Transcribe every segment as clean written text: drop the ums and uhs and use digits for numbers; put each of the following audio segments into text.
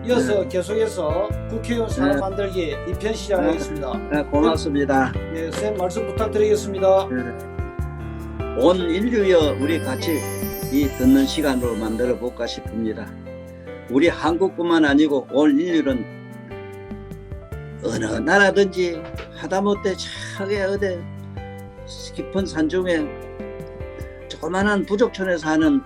이어서 계속해서 국회의원 산업 만들기 2편 시작하겠습니다. 네, 고맙습니다. 예, 선생님 말씀 부탁드리겠습니다. 온 인류여 우리 같이 이 듣는 시간으로 만들어 볼까 싶습니다. 우리 한국뿐만 아니고 온 인류는 어느 나라든지 하다못해 저기 어디 깊은 산중에 조그만한 부족촌에 사는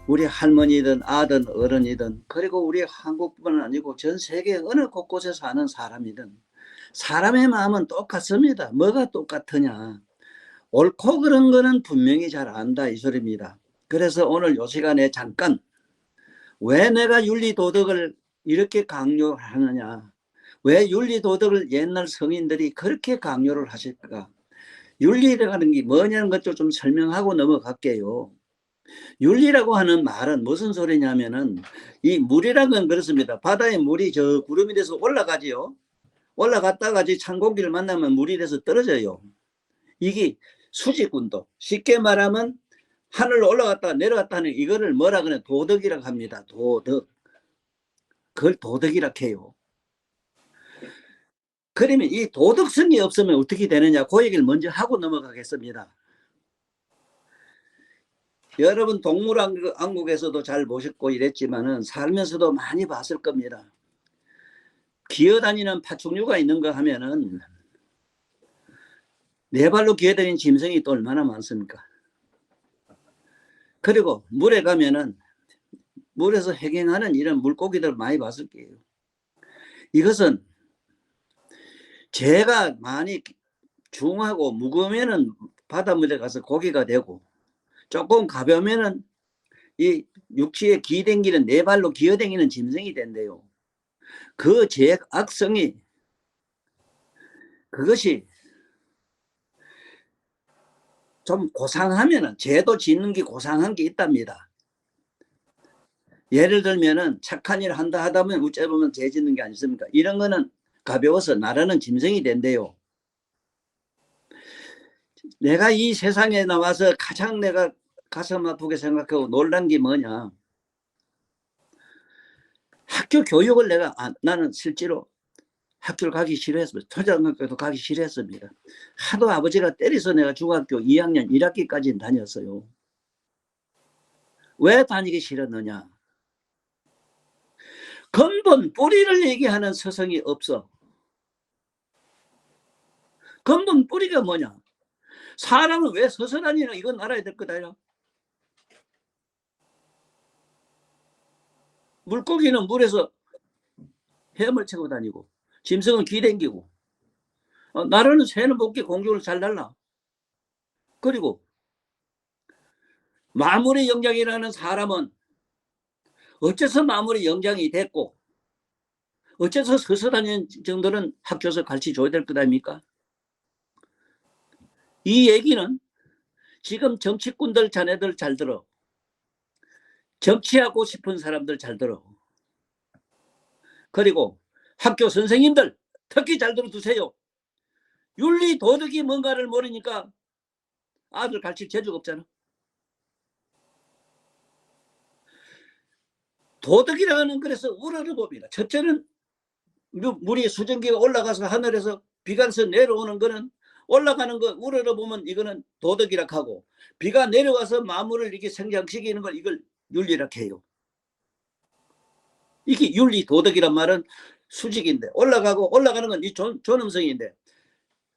우리 할머니든 아든 어른이든 그리고 우리 한국뿐만 아니고 전 세계 어느 곳곳에 사는 사람이든 사람의 마음은 똑같습니다. 뭐가 똑같으냐? 옳고 그런 거는 분명히 잘 안다 이 소리입니다. 그래서 오늘 요 시간에 잠깐 왜 내가 윤리도덕을 이렇게 강요하느냐, 왜 윤리도덕을 옛날 성인들이 그렇게 강요를 하실까, 윤리라는 게 뭐냐는 것도 좀 설명하고 넘어갈게요. 윤리라고 하는 말은 무슨 소리냐면은 이 물이란 건 그렇습니다. 바다에 물이 저 구름이 돼서 올라가지요. 올라갔다가 찬공기를 만나면 물이 돼서 떨어져요. 이게 수직운동, 쉽게 말하면 하늘로 올라갔다가 내려갔다 하는 이거를 뭐라 그래? 도덕이라고 합니다. 도덕. 그걸 도덕이라고 해요. 그러면 이 도덕성이 없으면 어떻게 되느냐, 그 얘기를 먼저 하고 넘어가겠습니다. 여러분 동물왕국에서도 잘 보셨고 이랬지만은 살면서도 많이 봤을 겁니다. 기어다니는 파충류가 있는 거 하면은 네 발로 기어다니는 짐승이 또 얼마나 많습니까? 그리고 물에 가면은 물에서 해경하는 이런 물고기들 많이 봤을 거예요. 이것은 재가 많이 중하고 무거우면은 바닷물에 가서 고기가 되고 조금 가벼우면은 이 육지에 기댕기는 네 발로 기어댕기는 짐승이 된대요. 그 제 악성이 그것이 좀 고상하면은 죄도 짓는 게 고상한 게 있답니다. 예를 들면은 착한 일 한다 하다 보면 어째 보면 죄 짓는 게 아니습니까? 이런 거는 가벼워서 나라는 짐승이 된대요. 내가 이 세상에 나와서 가장 내가 가슴 아프게 생각하고 놀란 게 뭐냐, 학교 교육을 나는 실제로 학교를 가기 싫어했습니다. 초등학교도 가기 싫어했습니다. 하도 아버지가 때려서 내가 중학교 2학년 1학기까지 다녔어요. 왜 다니기 싫었느냐? 근본 뿌리를 얘기하는 서성이 없어. 근본 뿌리가 뭐냐? 사람은 왜 서서 다니나, 이건 알아야 될 거다. 물고기는 물에서 헤엄을 치고 다니고 짐승은 기댕기고 나라는 새는 못게 공중을 잘 날라. 그리고 마무리 영장이라는 사람은 어째서 마무리 영장이 됐고 어째서 서서 다니는 정도는 학교에서 가르쳐줘야 될 것 아닙니까? 이 얘기는 지금 정치꾼들 자네들 잘 들어. 정치하고 싶은 사람들 잘 들어. 그리고 학교 선생님들 특히 잘 들어두세요. 윤리 도덕이 뭔가를 모르니까 아들 가르칠 재주가 없잖아. 도덕이라는 그래서 우러러봅니다. 첫째는 물이 수증기가 올라가서 하늘에서 비가 와서 내려오는 거는 올라가는 거 우러러보면 이거는 도덕이라고 하고, 비가 내려와서 만물을 이렇게 생장시키는 걸 이걸 윤리라고 해요. 이게 윤리 도덕이란 말은 수직인데 올라가고 올라가는 건 이 존엄성인데,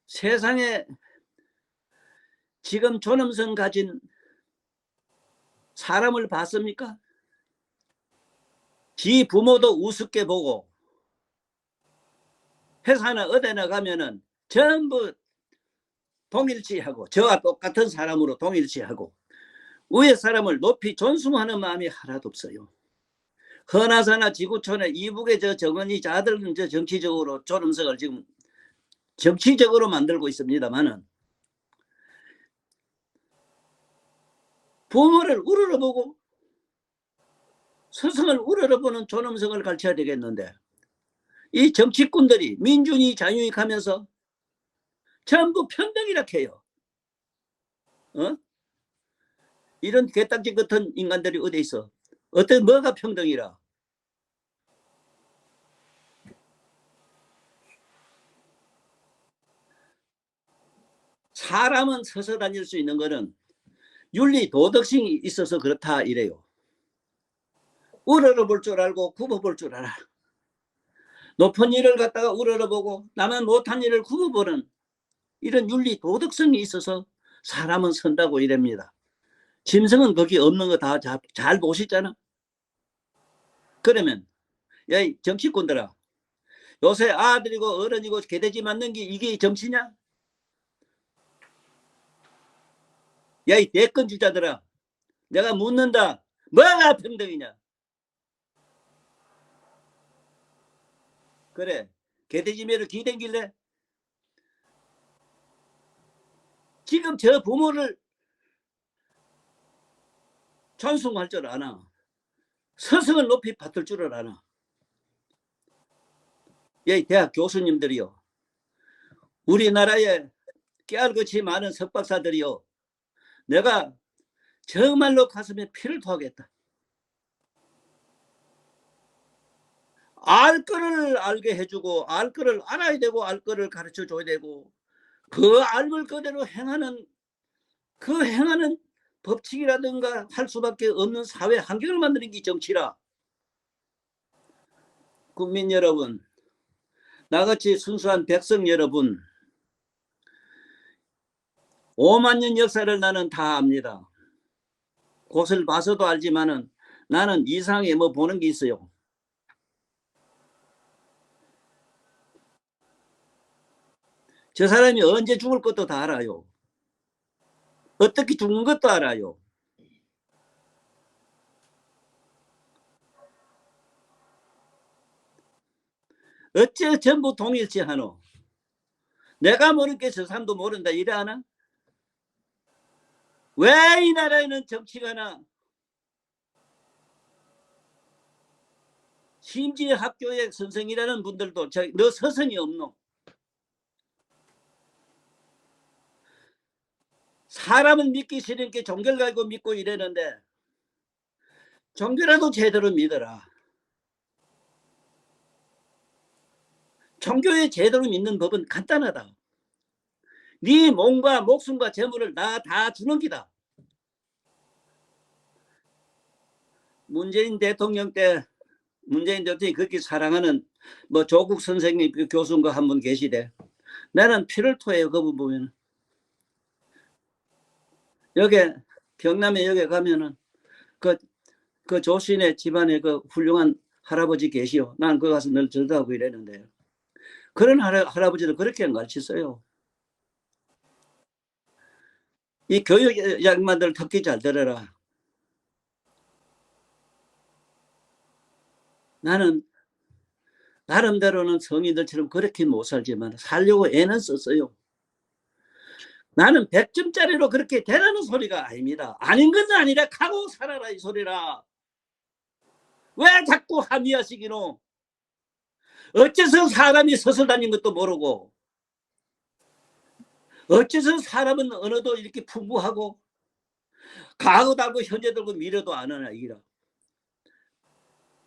세상에 지금 존엄성 가진 사람을 봤습니까? 지 부모도 우습게 보고 회사나 어디나 가면은 전부 동일시하고 저와 똑같은 사람으로 동일시하고 위에 사람을 높이 존숭하는 마음이 하나도 없어요. 허나사나 지구촌에 이북의 저 정원이 자들은 저 정치적으로 존엄성을 지금 정치적으로 만들고 있습니다만은 부모를 우러러보고 스승을 우러러보는 존엄성을 가르쳐야 되겠는데, 이 정치꾼들이 민주주의 자유주의 가면서 전부 평등이라 해요. 이런 개딱지 같은 인간들이 어디 있어? 뭐가 평등이라? 사람은 서서 다닐 수 있는 거는 윤리 도덕성이 있어서 그렇다 이래요. 우러러볼 줄 알고 굽어볼 줄 알아. 높은 일을 갖다가 우러러보고 남은 못한 일을 굽어보는 이런 윤리 도덕성이 있어서 사람은 선다고 이랍니다. 짐승은 거기 없는 거 다 잘 보시잖아. 그러면 야, 이 정치꾼들아, 요새 아들이고 어른이고 개돼지 맞는 게 이게 정치냐? 야, 이 대권 주자들아, 내가 묻는다. 뭐가 평등이냐? 그래, 개돼지 매를 기댕길래? 지금 저 부모를 찬송할 줄 아나? 스승을 높이 받들 줄을 아나? 예, 대학 교수님들이요. 우리나라에 깨알같이 많은 석박사들이요. 내가 정말로 가슴에 피를 토하겠다. 알 거를 알게 해주고 알 거를 알아야 되고 알 거를 가르쳐 줘야 되고 그 알걸 그대로 행하는 그 행하는 법칙이라든가 할 수밖에 없는 사회 환경을 만드는 게 정치라. 국민 여러분, 나같이 순수한 백성 여러분, 5만 년 역사를 나는 다 압니다. 곳을 봐서도 알지만은 나는 이상에 뭐 보는 게 있어요. 저 사람이 언제 죽을 것도 다 알아요. 어떻게 죽는 것도 알아요. 어째 전부 동일치 하노? 내가 모르는 게 저 사람도 모른다 이래 하나? 왜 이 나라에는 정치가나 심지어 학교의 선생이라는 분들도 너 서성이 없노? 사람은 믿기 싫은 게 종교를 가지고 믿고 이러는데 종교라도 제대로 믿어라. 종교에 제대로 믿는 법은 간단하다. 네 몸과 목숨과 재물을 나 다 주는 기다. 문재인 대통령 때 문재인 대통령이 그렇게 사랑하는 뭐 조국 선생님 그 교수인가 한 분 계시대. 나는 피를 토해요. 그분 보면. 여기 경남에 여기 가면은 그 조신의 집안에 그 훌륭한 할아버지 계시오. 난 거기 가서 늘 절도하고 이랬는데 그런 할아버지를 그렇게 안 가르쳤어요. 이 교육 양반들 특히 잘 들어라. 나는 나름대로는 성인들처럼 그렇게 못 살지만 살려고 애는 썼어요. 나는 100점짜리로 그렇게 되라는 소리가 아닙니다. 아닌 건 아니라 하고 살아라 이 소리라. 왜 자꾸 합의하시기노? 어째서 사람이 서서 다니는 것도 모르고 어째서 사람은 언어도 이렇게 풍부하고 과거도 알고 현재도 알고 미래도 아느냐 이기라.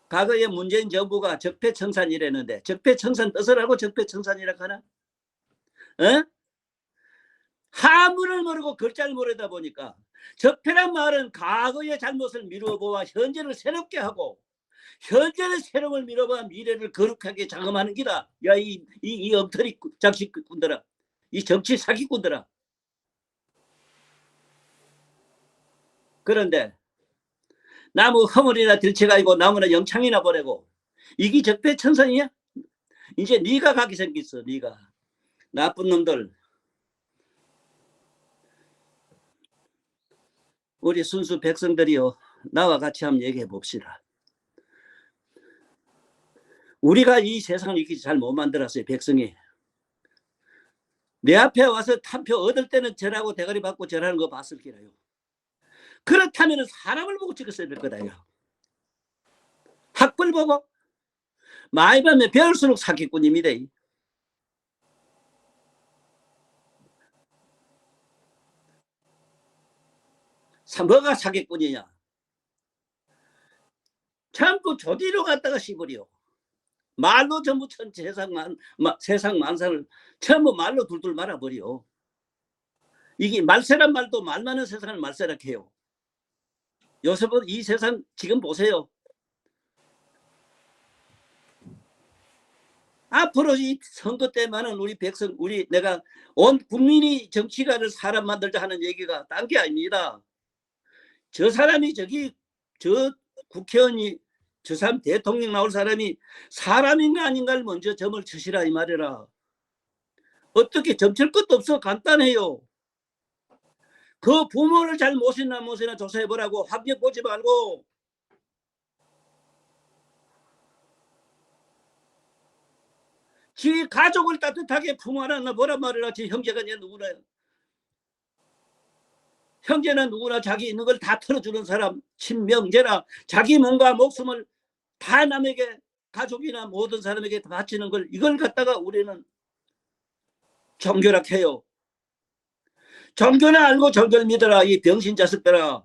과거에 문재인 정부가 적폐청산이랬는데 적폐청산 뜻을 알고 적폐청산이라고 하나? 어? 한문을 모르고 글자를 모르다 보니까 적폐란 말은 과거의 잘못을 미루어보아 현재를 새롭게 하고 현재의 새로움을 미뤄봐 미래를 거룩하게 장엄하는 기다. 야, 이 엉터리 장식꾼들아, 이 정치 사기꾼들아. 그런데 나무 허물이나 들쳐가지고 나무나 영창이나 보내고 이게 적폐청산이야? 이제 네가 가게 생겼어. 네가 나쁜 놈들. 우리 순수 백성들이요, 나와 같이 한번 얘기해 봅시다. 우리가 이 세상을 이렇게 잘 못 만들었어요. 백성이 내 앞에 와서 탐표 얻을 때는 절하고 대가리 받고 절하는 거 봤을 기라요. 그렇다면 사람을 보고 찍었어야 될 거다요. 학벌 보고 많이 배우면 배울수록 사기꾼입니다. 뭐가 사기꾼이냐? 전부 조디로 갔다가 씹으려. 말로 전부 세상 만상을 전부 말로 둘둘 말아버려. 이게 말세란 말도 말 많은 세상을 말세라 해요. 요새 이 세상 지금 보세요. 앞으로 이 선거 때만은 우리 백성, 내가 온 국민이 정치가를 사람 만들자 하는 얘기가 딴 게 아닙니다. 저 사람이 저 국회의원이 저 사람 대통령 나올 사람이 사람인가 아닌가를 먼저 점을 치시라 이 말이라. 어떻게 점칠 것도 없어. 간단해요. 그 부모를 잘 모시나 조사해보라고. 학력 보지 말고. 지 가족을 따뜻하게 품어라 뭐란 말이라. 지 형제가 누구나. 형제는 누구나 자기 있는 걸 다 털어주는 사람. 친명제라. 자기 몸과 목숨을 다 남에게, 가족이나 모든 사람에게 바치는 걸, 이걸 갖다가 우리는 종교라 해요. 종교는 알고 종교를 믿어라. 이 병신 자식들아.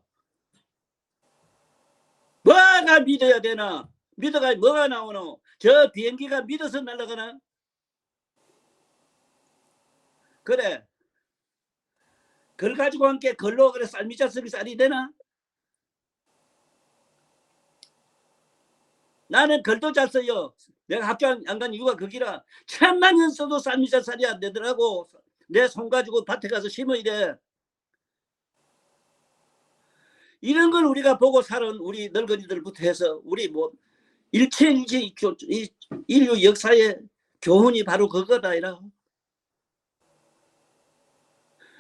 뭐가 믿어야 되나? 믿어가 뭐가 나오노? 저 비행기가 믿어서 날아가나? 그래. 그걸 가지고 함께 걸로 그래 쌀미 자식이 쌀이 되나? 나는 글도 잘 써요. 내가 학교 안 간 이유가 거기라. 천만 년 써도 쌀미자 쌀이 안 되더라고. 내 손 가지고 밭에 가서 심어야 돼. 이런 걸 우리가 보고 살은 우리 늙은이들부터 해서 우리 뭐 일체일체 인류 역사의 교훈이 바로 그거다. 이라.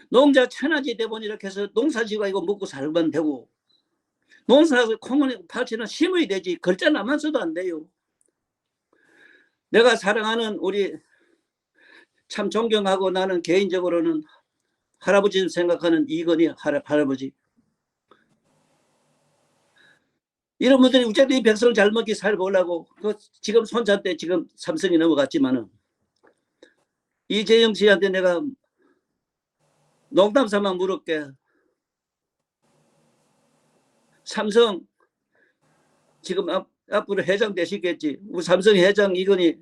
농자 천하지 대본 이렇게 해서 농사지고 이거 먹고 살면 되고, 농사에서 콩을 파치는 심어야 되지. 글자 나만 써도 안 돼요. 내가 사랑하는 우리 참 존경하고 나는 개인적으로는 할아버지를 생각하는 이건희 할아버지. 이런 분들이 우리들이 백성을 잘 먹기 살보려고 지금 손자 때 지금 삼성이 넘어갔지만은 이재영 씨한테 내가 농담 삼아 물을게. 삼성 지금 앞으로 회장 되시겠지. 우리 삼성 회장 이건희,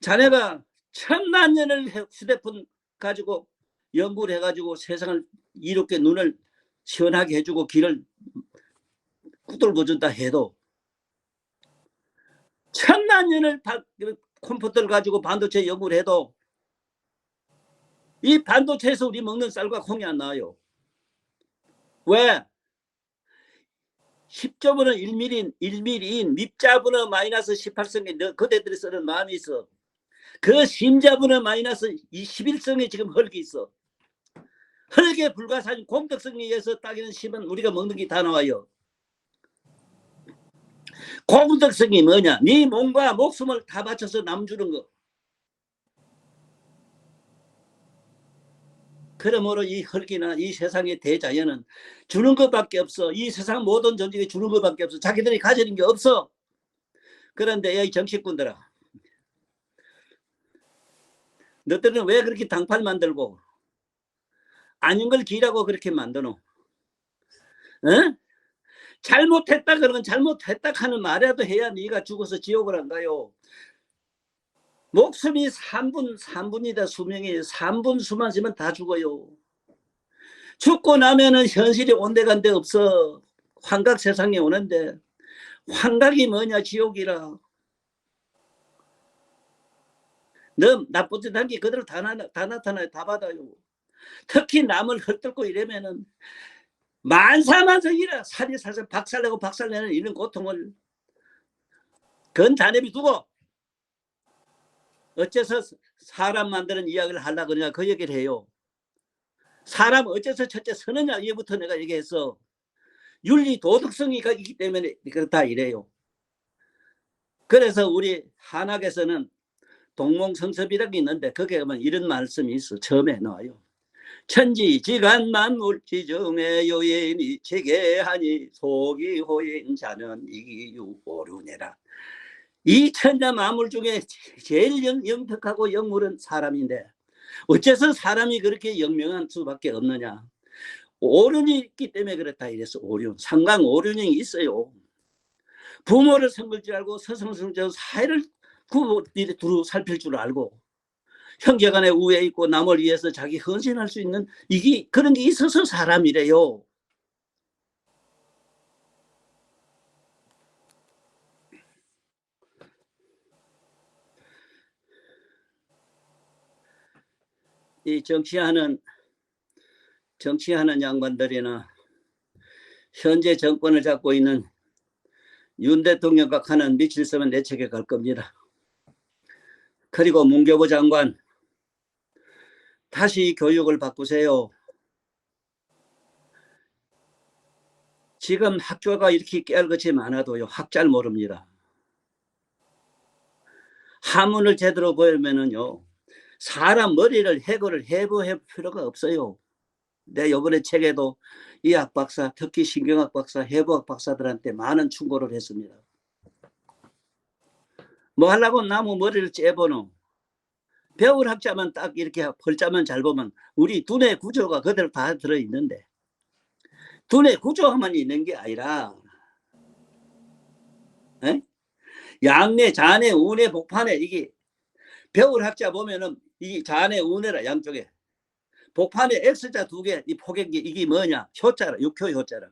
자네가 천만 년을 휴대폰 가지고 연구를 해가지고 세상을 이롭게 눈을 시원하게 해주고 길을 꾸들궈준다 해도, 천만 년을 컴퓨터를 가지고 반도체 연구를 해도 이 반도체에서 우리 먹는 쌀과 콩이 안 나와요. 왜? 10조분의 1mm인 밉자분의 마이너스 18성에 그대들이 쓰는 마음이 있어. 그 심자분의 마이너스 21성에 지금 흙이 있어. 흙에 불가사진 공덕성에 의해서 따기는 심은 우리가 먹는 게 다 나와요. 공덕성이 뭐냐? 네 몸과 목숨을 다 바쳐서 남주는 거. 그러므로 이 흙이나 이 세상의 대자연은 주는 것밖에 없어. 이 세상 모든 존재가 주는 것밖에 없어. 자기들이 가지는 게 없어. 그런데 이 정치꾼들아, 너희들은 왜 그렇게 당판 만들고 아닌 걸 기라고 그렇게 만드노? 어? 잘못했다 그러면 잘못했다 하는 말이라도 해야 네가 죽어서 지옥을 안 가요. 목숨이 3분이다. 수명이 3분 수만 지면 다 죽어요. 죽고 나면은 현실이 온데간데 없어. 환각 세상에 오는데, 환각이 뭐냐? 지옥이라. 너 나쁜 짓 한 게 그대로 다 나타나요. 다 받아요. 특히 남을 헐뜯고 이러면은 만사만성이라 살이 살살 박살내고 박살내는 이런 고통을 그건 자네비 두고 어째서 사람 만드는 이야기를 하려고 그러냐 그 얘기를 해요. 사람 어째서 첫째 서느냐 이부터 내가 얘기했어. 윤리 도덕성이 있기 때문에 그렇다 이래요. 그래서 우리 한학에서는 동몽성섭이라고 있는데 거기에 보면 이런 말씀이 있어. 처음에 나와요. 천지지간 만물지정의 요인이 체계하니 속이 호인 자는 이기유 오류내라. 이 천자 만물 중에 제일 영특하고 영물은 사람인데 어째서 사람이 그렇게 영명한 수밖에 없느냐. 오륜이 있기 때문에 그렇다 이랬어. 오륜. 상강 오륜이 있어요. 부모를 섬길 줄 알고 서성성적 사회를 두루 살필 줄 알고 형제간의 우애 있고 남을 위해서 자기 헌신할 수 있는 이게 그런 게 있어서 사람이래요. 이 정치하는 양반들이나 현재 정권을 잡고 있는 윤 대통령 각하는 미칠 수면 내책에 갈 겁니다. 그리고 문교부 장관 다시 교육을 바꾸세요. 지금 학교가 이렇게 깨알같이 많아도요. 학잘 모릅니다. 한문을 제대로 보려면은요. 사람 머리를 해고를 해부할 필요가 없어요. 내 이번에 책에도 이학 박사, 특히 신경학 박사, 해부학 박사들한테 많은 충고를 했습니다. 뭐 하려고 나무 머리를 째보노. 배울 학자만 딱 이렇게 벌자만 잘 보면 우리 두뇌 구조가 그대로 다 들어있는데 두뇌 구조만 있는 게 아니라 에? 양뇌, 자뇌, 우뇌, 복판에 이게 배울 학자 보면은 이 자뇌, 우뇌라 양쪽에 복판에 X자 두 개 이 포개기 이게 뭐냐? 효자라, 육효 효자라.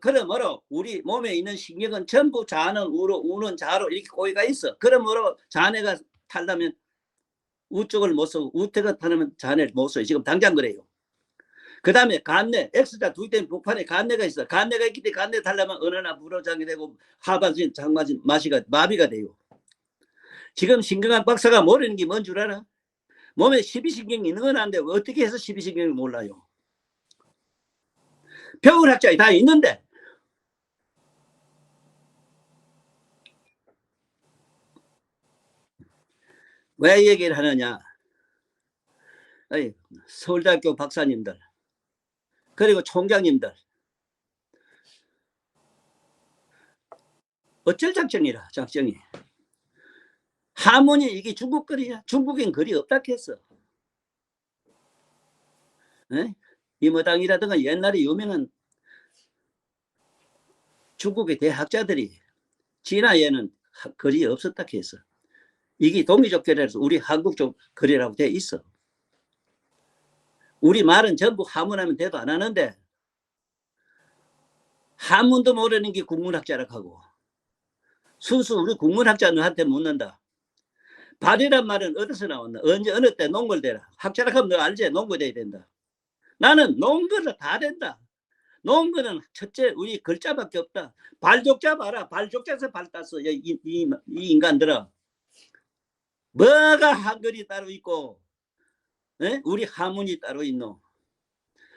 그러므로 우리 몸에 있는 신경은 전부 자는 우로, 우는 자로 이렇게 꼬이가 있어. 그러므로 자뇌가 탈라면 우쪽을 못 쓰고 우태가 타면 자뇌를 못 써요. 지금 당장 그래요. 그 다음에 간뇌, X자 두 개 복판에 간뇌가 있어. 간뇌가 있기 때문에 간뇌 탈라면 어느나 불호장이 되고 하반신, 장마신, 마비가 돼요. 지금 신경학 박사가 모르는 게 뭔 줄 알아? 몸에 12신경이 있는 건 아는데 어떻게 해서 12신경을 몰라요? 배울 학자에 다 있는데 왜 얘기를 하느냐? 서울대학교 박사님들 그리고 총장님들 어쩔 작정이라 작정이 한문이 이게 중국 글이냐? 중국엔 글이 없다 했어. 이모당이라든가 옛날에 유명한 중국의 대학자들이 진화에는 글이 없었다 했어. 이게 동이족 글이라서 우리 한국족 글이라고 돼 있어. 우리 말은 전부 한문하면 대도 안 하는데 한문도 모르는 게 국문학자라고 하고 순수 우리 국문학자한테 묻는다. 발이란 말은 어디서 나왔나? 언제 어느 때 농골대라. 학자라 하면 너 알지? 농골돼야 된다. 나는 농거를 다 된다. 농거는 첫째 우리 글자밖에 없다. 발족자 봐라. 발족자에서 발 땄어. 이 인간들아. 뭐가 한글이 따로 있고 우리 한문이 따로 있노.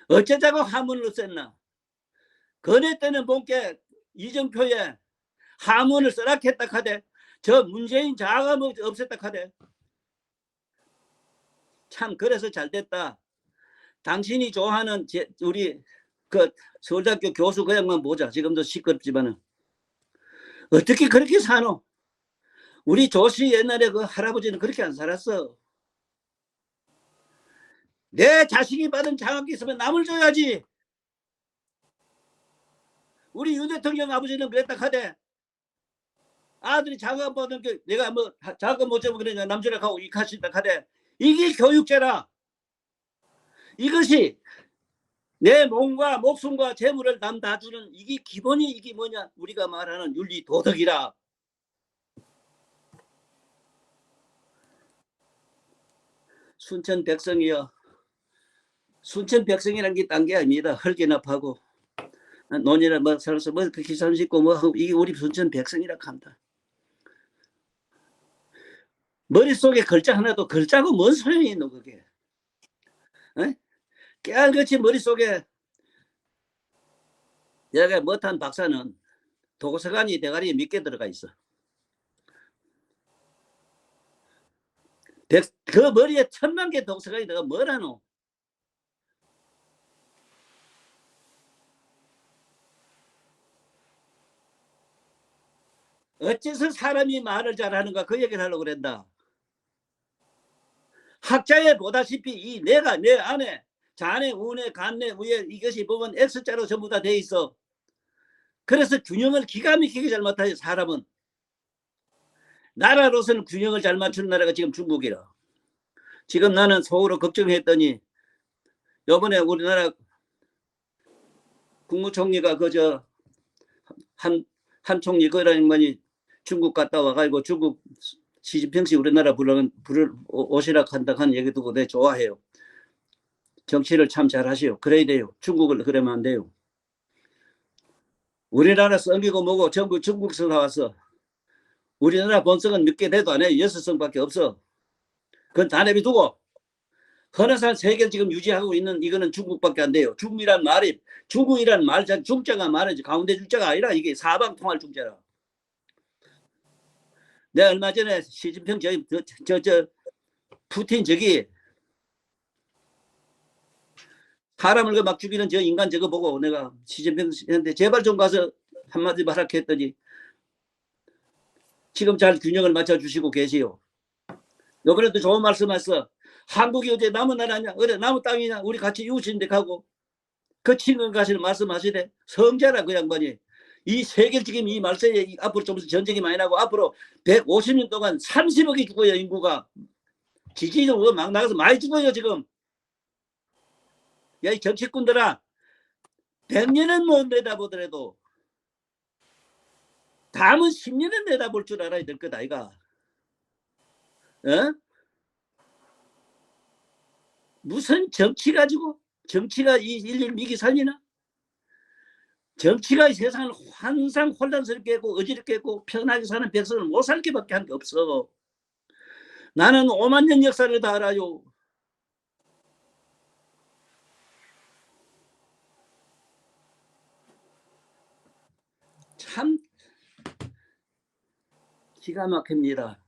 어쩌자고 한문을 썼나. 건해 때는 본께 이정표에 한문을 써라 했다 하되 저 문재인 자가 뭐 없앴다 하대. 참 그래서 잘됐다. 당신이 좋아하는 우리 그 서울대학교 교수 그 양만 보자. 지금도 시끄럽지만은 어떻게 그렇게 사노? 우리 조씨 옛날에 그 할아버지는 그렇게 안 살았어. 내 자식이 받은 장학금 있으면 남을 줘야지. 우리 윤 대통령 아버지는 그랬다 하대. 아들이 장학금 받은 게 내가 뭐 장학금 못 잡으면 그러냐 남주라 하고 이카신다 하대. 이게 교육제라. 이것이 내 몸과 목숨과 재물을 남 다 주는 이게 기본이 이게 뭐냐? 우리가 말하는 윤리 도덕이라. 순천 백성이여. 순천 백성이란 게 딴 게 아닙니다. 헐기납하고 논이라 뭐 살아서 뭐 그렇게 삼십고 뭐 하고 이게 우리 순천 백성이라 한다. 머릿속에 글자 하나도 글자고 뭔 소용이 있노 그게. 깨알같이 머릿속에 내가 못한 박사는 도서관이 대가리에 몇 개 들어가 있어. 그 머리에 1000만 개 도서관이 내가 뭐라노. 어째서 사람이 말을 잘하는가 그 얘기를 하려고 그랬다. 학자에 보다시피 이 내가 내 안에 자뇌, 우뇌, 간뇌, 우뇌 이것이 보면 X자로 전부 다 돼 있어. 그래서 균형을 기가 막히게 잘 못하지 사람은. 나라로서는 균형을 잘 맞추는 나라가 지금 중국이라. 지금 나는 속으로 걱정했더니 이번에 우리나라 국무총리가 그저 한 총리 그라는 분이 중국 갔다 와가지고 중국 시진핑씨 우리나라 오시라 한다 하는 얘기 듣고 내 좋아해요. 정치를 참 잘하시오. 그래야 돼요. 중국을 그러면 안 돼요. 우리나라 썩이고 뭐고 전부 중국에서 나와서 우리나라 본성은 몇 개 돼도 안 해요. 6성밖에 없어. 그건 다 내비두고 헌화산 세계를 지금 유지하고 있는 이거는 중국밖에 안 돼요. 중국이란 말이 중국이란 말 중자가 말이지 가운데 줄자가 아니라 이게 사방통할 중자라. 내가 얼마 전에 시진핑 저 푸틴 저기 사람을 막 죽이는 저 인간 저거 보고 내가 시진핑한테 제발 좀 가서 한마디 말하라 했더니 지금 잘 균형을 맞춰주시고 계시오. 요번에도 좋은 말씀했어. 한국이 어제 남은 나라냐? 어제 남은 땅이냐? 우리 같이 이웃인데 가고 그 친구 가시는 말씀하시되 성자라 그 양반이 이 세계 지금 이 말세에 앞으로 좀 전쟁이 많이 나고 앞으로 150년 동안 30억이 죽어요. 인구가 지지적으로 막 나가서 많이 죽어요 지금. 야 이 정치꾼들아 100년은 못 내다보더라도 다음은 10년은 내다볼 줄 알아야 될 거다 이가. 어? 무슨 정치 가지고 정치가 이 인류를 미기 살리나? 정치가 이 세상을 항상 혼란스럽게 했고 어지럽게 했고 편하게 사는 백성을 못 살게 밖에 한 게 없어. 나는 5만 년 역사를 다 알아요. 참 기가 막힙니다.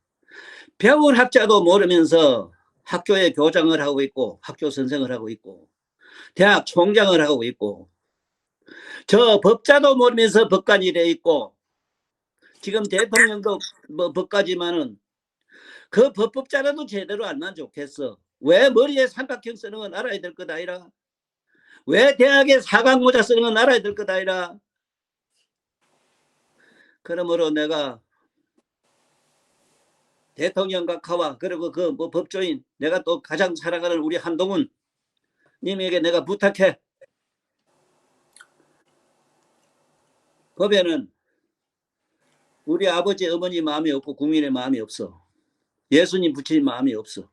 배울 학자도 모르면서 학교에 교장을 하고 있고 학교 선생을 하고 있고 대학 총장을 하고 있고 저 법자도 모르면서 법관이 돼 있고 지금 대통령도 뭐 법까지만은 그 법자라도 제대로 알면 좋겠어. 왜 머리에 삼각형 쓰는 건 알아야 될 것 아니라 왜 대학에 사각모자 쓰는 건 알아야 될 것 아니라. 그러므로 내가 대통령 각하와 그리고 그 뭐 법조인 내가 또 가장 사랑하는 우리 한동훈 님에게 내가 부탁해. 법에는 우리 아버지 어머니 마음이 없고 국민의 마음이 없어. 예수님 부처님 마음이 없어.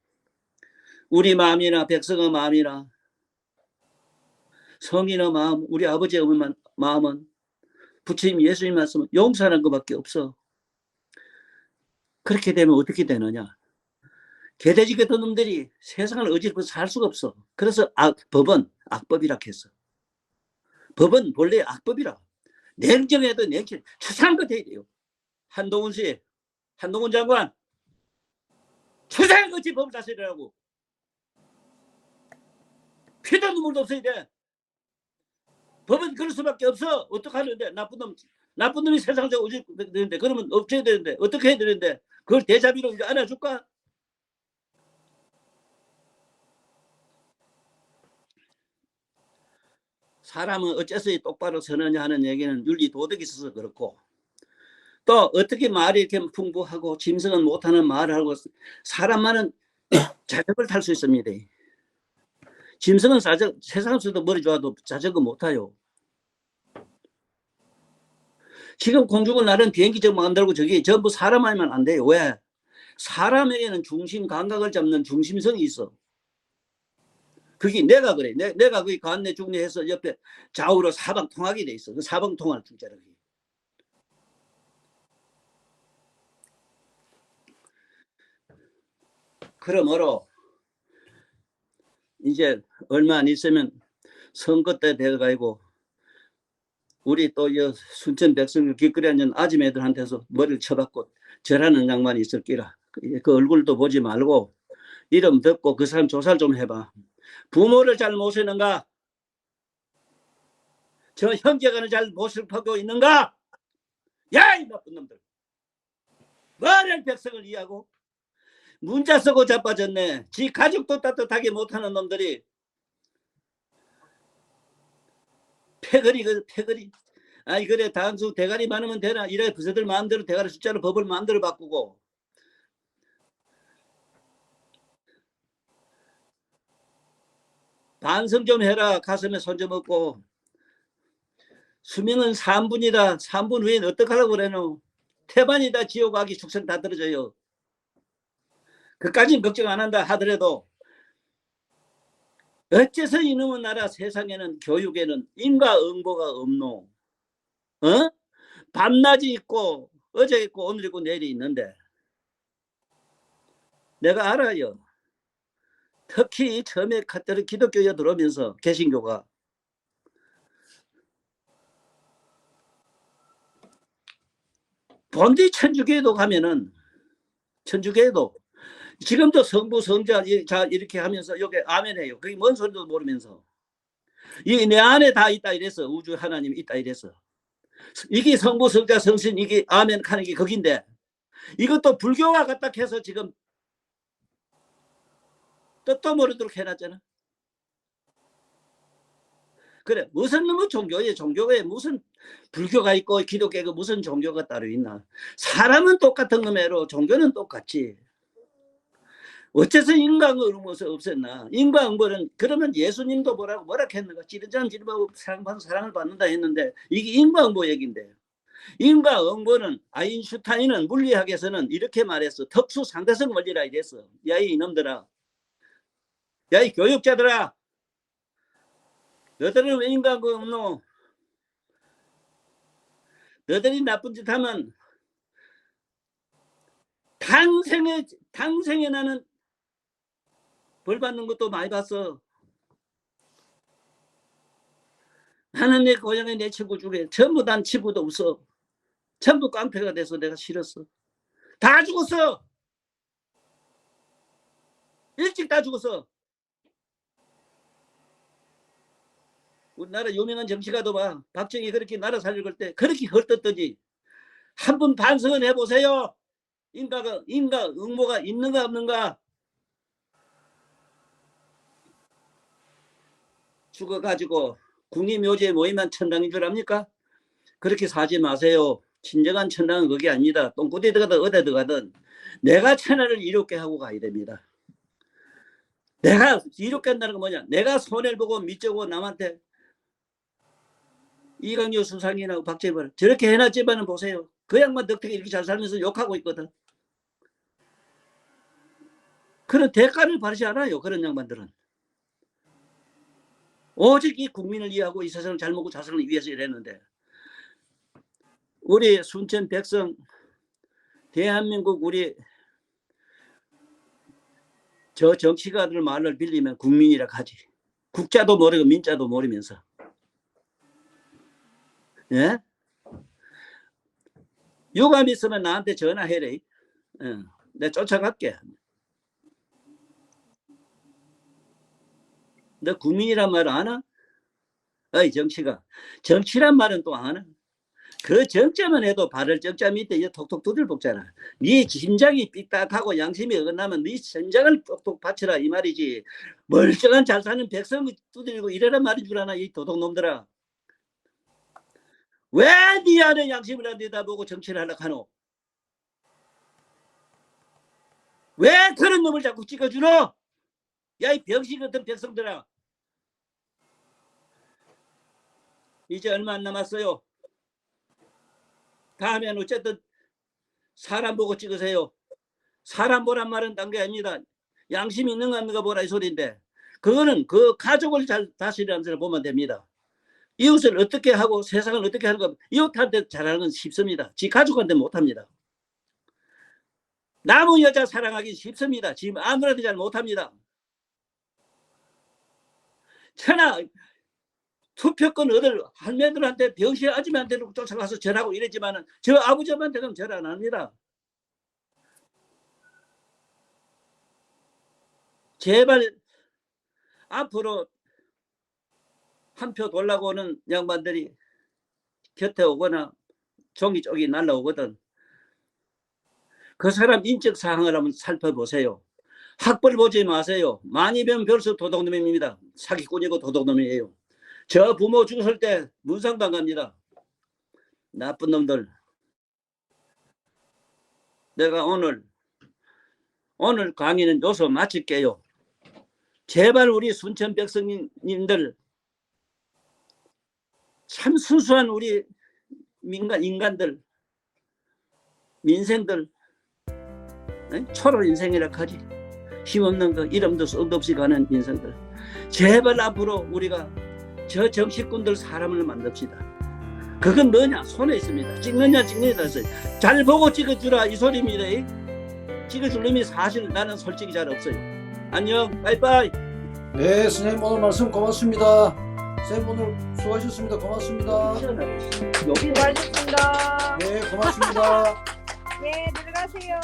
우리 마음이나 백성의 마음이나 성인의 마음 우리 아버지 어머니 마음은 부처님 예수님 말씀은 용서하는 것밖에 없어. 그렇게 되면 어떻게 되느냐. 개돼지 같은 놈들이 세상을 어지럽고 살 수가 없어. 그래서 법은 악법이라 했어. 법은 본래 악법이라. 냉정해도 냉정. 추상한 것 해야 돼요. 한동훈 씨, 한동훈 장관, 추상한 것이 법을 다스리라고. 피도 눈물도 없어야 돼. 법은 그럴 수밖에 없어. 어떻게 하는데 나쁜 놈이 세상에 어지럽게 되는데 그러면 없애야 되는데 어떻게 해야 되는데 그걸 대자비로 이제 안아줄까? 사람은 어째서 똑바로 서느냐 하는 얘기는 윤리 도덕이 있어서 그렇고 또 어떻게 말이 이렇게 풍부하고 짐승은 못하는 말을 하고 사람만은 자전거를 탈 수 있습니다. 짐승은 세상에서도 머리 좋아도 자전거 못 타요. 지금 공중을 나른 비행기 저 만들고 저기 전부 사람 아니면 안 돼요. 왜? 사람에게는 중심 감각을 잡는 중심성이 있어. 그게 내가 그래. 내가 그게 관내 중내해서 옆에 좌우로 사방 통하게 돼 있어. 그 사방 통할 중자라. 그러므로 이제 얼마 안 있으면 선거 때 돼가지고 우리 또 순천 백성 길거리 앉은 아줌 애들한테서 머리를 쳐박고 절하는 양반이 있을 끼라. 그 얼굴도 보지 말고 이름 듣고 그 사람 조사를 좀 해봐. 부모를 잘 모시는가? 저 형제간을 잘 모시고 있는가? 야, 이 나쁜 놈들. 뭐를 백성을 이해하고 문자 쓰고 자빠졌네. 지 가족도 따뜻하게 못하는 놈들이 패거리. 아니 그래 당수 대가리 많으면 되나? 이래 부서들 마음대로 대가리 숫자로 법을 마음대로 바꾸고 반성 좀 해라. 가슴에 손 좀 얹고. 수명은 3분이다. 3분 후엔 어떡하려고 그래노. 태반이다. 지옥 가기 축생 다 떨어져요. 그까진 걱정 안 한다 하더라도 어째서 이놈의 나라 세상에는 교육에는 인과응보가 없노. 어? 밤낮이 있고 어제 있고 오늘 있고 내일이 있는데 내가 알아요. 특히 처음에 기독교에 들어오면서 개신교가 본디 천주교에도 가면은 천주교에도 지금도 성부 성자 이렇게 하면서 여기 아멘해요. 그게 뭔 소리도 모르면서 이 내 안에 다 있다 이랬어. 우주 하나님 있다 이랬어. 이게 성부 성자 성신 이게 아멘 하는 게 거긴데 이것도 불교와 같다 해서 지금 뜻도 모르도록 해놨잖아. 그래 무슨 놈의 종교에 무슨 불교가 있고 기독교가 무슨 종교가 따로 있나. 사람은 똑같은 놈의로 종교는 똑같지. 어째서 인과응보를 없앴나. 인과응보는 그러면 예수님도 뭐라 했는가. 찌르자는 찌르고 사랑받은 사랑을 받는다 했는데 이게 인과응보 얘기인데 인과응보는 아인슈타인은 물리학에서는 이렇게 말했어. 특수 상대성 원리라 이랬어. 야이 이놈들아, 야이 교육자들아, 너희들은 왜 인과응보 없노. 너희들이 나쁜 짓 하면 당생에 나는 벌 받는 것도 많이 봤어. 나는 내 고향에 내 친구 중에 전부 단 친구도 없어. 전부 깡패가 돼서 내가 싫었어. 다 죽었어. 일찍 다 죽었어. 우리나라 유명한 정치가도 봐. 박정희 그렇게 나라 살릴 때 그렇게 헐떴더니 한 번 반성은 해보세요. 인과응보가 있는가 없는가. 죽어가지고 국립묘지에 모이면 천당인 줄 압니까? 그렇게 사지 마세요. 진정한 천당은 그게 아니다. 똥구대 들어가든 어디 들어가든 내가 천하를 이롭게 하고 가야 됩니다. 내가 이롭게 한다는 건 뭐냐. 내가 손해를 보고 밑져고 남한테 이강요 수상이나 박재벌 저렇게 해놨지만은 보세요. 그 양반 덕택에 이렇게 잘 살면서 욕하고 있거든. 그런 대가를 바라지 않아요. 그런 양반들은. 오직 이 국민을 이해하고 이 세상을 잘 먹고 자살을 위해서 이랬는데 우리 순천 백성 대한민국 우리 저 정치가들 말을 빌리면 국민이라 하지. 국자도 모르고 민자도 모르면서. 예? 유감 있으면 나한테 전화해래. 내가 쫓아갈게. 너 국민이란 말 아나? 어이 정치가. 정치란 말은 또 아나? 그 정자만 해도 발을 정자 밑에 톡톡 두들 뽑잖아. 네 심장이 삐딱하고 양심이 어긋나면 네 심장을 똑똑 받쳐라 이 말이지. 멀쩡한 잘 사는 백성 두들리고 이래란 말인 줄 아나 이 도둑놈들아. 왜 네 안에 양심을 안 내다보고 정치를 하려고 하노? 왜 그런 놈을 자꾸 찍어주노? 야 이 병신 같은 백성들아. 이제 얼마 안 남았어요. 다음엔 어쨌든 사람 보고 찍으세요. 사람 보란 말은 딴 게 아닙니다. 양심 있는가 없는가 보라 이 소리인데 그거는 그 가족을 잘 다스리라는 사람 보면 됩니다. 이웃을 어떻게 하고 세상을 어떻게 하는 거 이웃한테 잘하는 건 쉽습니다. 지 가족한테 못합니다. 남의 여자 사랑하기 쉽습니다. 지금 아무나도 잘 못합니다. 천하 투표권 얻을 할매들한테 병실 아줌마한테는 쫓아가서 절하고 이랬지만은 저 아버지한테는 절 안 합니다. 제발 앞으로 한 표 돌라고 오는 양반들이 곁에 오거나 종이 쪽이 날라오거든. 그 사람 인적 사항을 한번 살펴보세요. 학벌 보지 마세요. 많이 배운 별수 도둑놈입니다. 사기꾼이고 도둑놈이에요. 저 부모 죽었을 때 문상당 갑니다. 나쁜 놈들. 내가 오늘 강의는 여기서 마칠게요. 제발 우리 순천 백성님들 참 순수한 우리 인간들 민생들 초로 인생이라 하지 힘없는 거 이름도 썩도 없이 가는 인생들 제발 앞으로 우리가 저 정치꾼들 사람을 만듭시다. 그건 뭐냐 손에 있습니다. 찍느냐 찍느냐 잘 보고 찍어주라 이 소리입니다. 찍어줄 놈이 사실 나는 솔직히 잘 없어요. 안녕 빠이빠이. 네, 선생님 오늘 말씀 고맙습니다. 선생님 오늘 수고하셨습니다. 고맙습니다. 수고하셨습니다. 네, 고맙습니다. 예, 들어가세요.